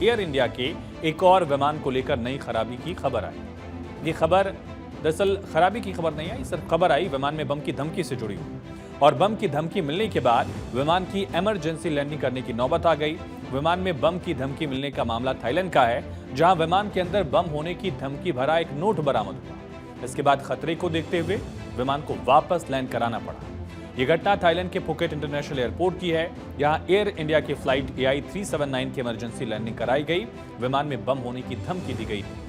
Air India के एक और विमान को लेकर नई खराबी की खबर आई। ये खबर दरअसल खराबी की खबर नहीं आई, सिर्फ खबर आई विमान में बम की धमकी से जुड़ी हुई। और बम की धमकी मिलने के बाद विमान की इमरजेंसी लैंडिंग करने की नौबत आ गई। विमान में बम की धमकी मिलने का मामला थाईलैंड का है, जहां विमान के अंदर बम होने की धमकी भरा एक नोट बरामद हुआ। इसके बाद खतरे को देखते हुए विमान को वापस लैंड कराना पड़ा। यह घटना थाईलैंड के फुकेट इंटरनेशनल एयरपोर्ट की है। यहां एयर इंडिया की फ्लाइट AI 379 की इमरजेंसी लैंडिंग कराई गई। विमान में बम होने की धमकी दी गई थी।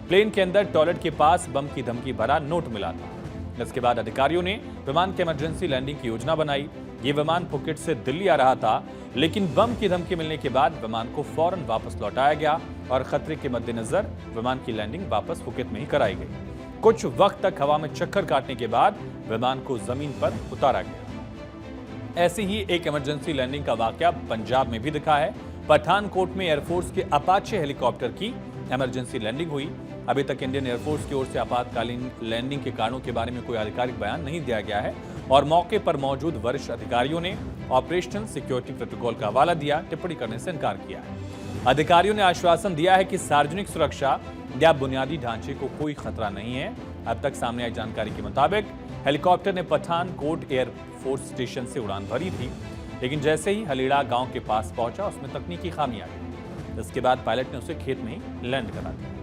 प्लेन के अंदर टॉयलेट के पास बम की धमकी भरा नोट मिला था। इसके बाद अधिकारियों ने विमान के इमरजेंसी लैंडिंग की योजना बनाई। ये विमान फुकेट से दिल्ली आ रहा था, लेकिन बम की धमकी मिलने के बाद विमान को फौरन वापस लौटाया गया और खतरे के मद्देनजर विमान की लैंडिंग वापस फुकेट में ही कराई गई। कुछ वक्त तक हवा में चक्कर काटने के बाद विमान को जमीन पर उतारा गया। ऐसी ही एक इमरजेंसी लैंडिंग का वाकया पंजाब में भी दिखा है। पठानकोट में एयरफोर्स के अपाचे हेलीकॉप्टर की इमरजेंसी लैंडिंग हुई। अभी तक इंडियन एयरफोर्स की ओर से आपातकालीन लैंडिंग के कारणों के बारे में कोई आधिकारिक बयान नहीं दिया गया है और मौके पर मौजूद वरिष्ठ अधिकारियों ने ऑपरेशनल सिक्योरिटी प्रोटोकॉल का हवाला दिया, टिप्पणी करने से इनकार किया है। अधिकारियों ने आश्वासन दिया है कि सार्वजनिक सुरक्षा या बुनियादी ढांचे को कोई खतरा नहीं है। अब तक सामने आई जानकारी के मुताबिक हेलीकॉप्टर ने पठानकोट एयरफोर्स स्टेशन से उड़ान भरी थी, लेकिन जैसे ही हलीड़ा गांव के पास पहुंचा उसमें तकनीकी खामी आ गई। इसके बाद पायलट ने उसे खेत में ही लैंड करा दिया।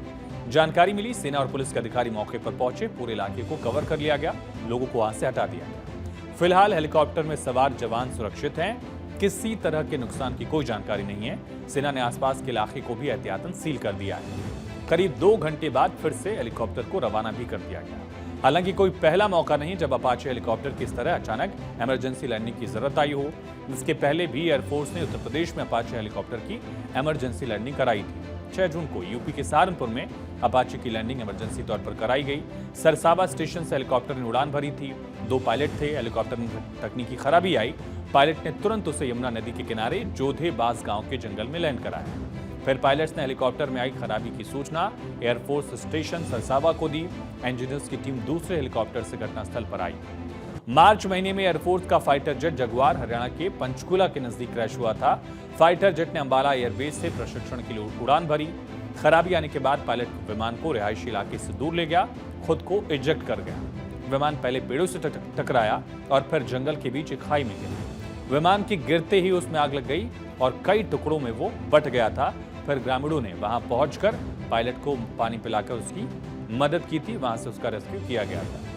जानकारी मिली, सेना और पुलिस के अधिकारी मौके पर पहुंचे, पूरे इलाके को कवर कर लिया गया, लोगों को वहां से हटा दिया गया। फिलहाल हेलीकॉप्टर में सवार जवान सुरक्षित हैं, किसी तरह के नुकसान की कोई जानकारी नहीं है। सेना ने आसपास के इलाके को भी एहतियातन सील कर दिया है। करीब 2 घंटे बाद फिर से हेलीकॉप्टर को रवाना भी कर दिया गया। हालांकि कोई पहला मौका नहीं जब अपाचे हेलीकॉप्टर की इस तरह अचानक इमरजेंसी लैंडिंग की जरूरत आई हो। इसके पहले भी एयरफोर्स ने उत्तर प्रदेश में अपाचे हेलीकॉप्टर की इमरजेंसी लैंडिंग कराई थी। 6 जून को यूपी के सहारनपुर में अपाचे की लैंडिंग इमरजेंसी तौर पर कराई गई। सरसाबा स्टेशन से हेलीकॉप्टर ने उड़ान भरी थी। 2 पायलट थे। हेलीकॉप्टर में तकनीकी खराबी आई। पायलट ने तुरंत उसे यमुना नदी के किनारे जोधे बास गांव के जंगल में लैंड कराया। फिर पायलट्स ने हेलीकॉप्टर में आई खराबी की सूचना एयरफोर्स स्टेशन सरसाबा को दी। इंजीनियर्स की टीम दूसरे हेलीकॉप्टर से घटनास्थल पर आई। मार्च महीने में एयरफोर्स का फाइटर जेट जगुआर हरियाणा के पंचकुला के नजदीक क्रैश हुआ था। फाइटर जेट ने अंबाला एयरबेस से प्रशिक्षण के लिए उड़ान भरी। खराबी आने के बाद पायलट विमान को रिहायशी इलाके से दूर ले गया, खुद को इजेक्ट कर गया। विमान पहले पेड़ों से टकराया और फिर जंगल के बीच एक खाई में गिरा। विमान के गिरते ही उसमें आग लग गई और कई टुकड़ों में वो बट गया था। फिर ग्रामीणों ने वहां पहुंचकर पायलट को पानी पिलाकर उसकी मदद की थी। वहां से उसका रेस्क्यू किया गया था।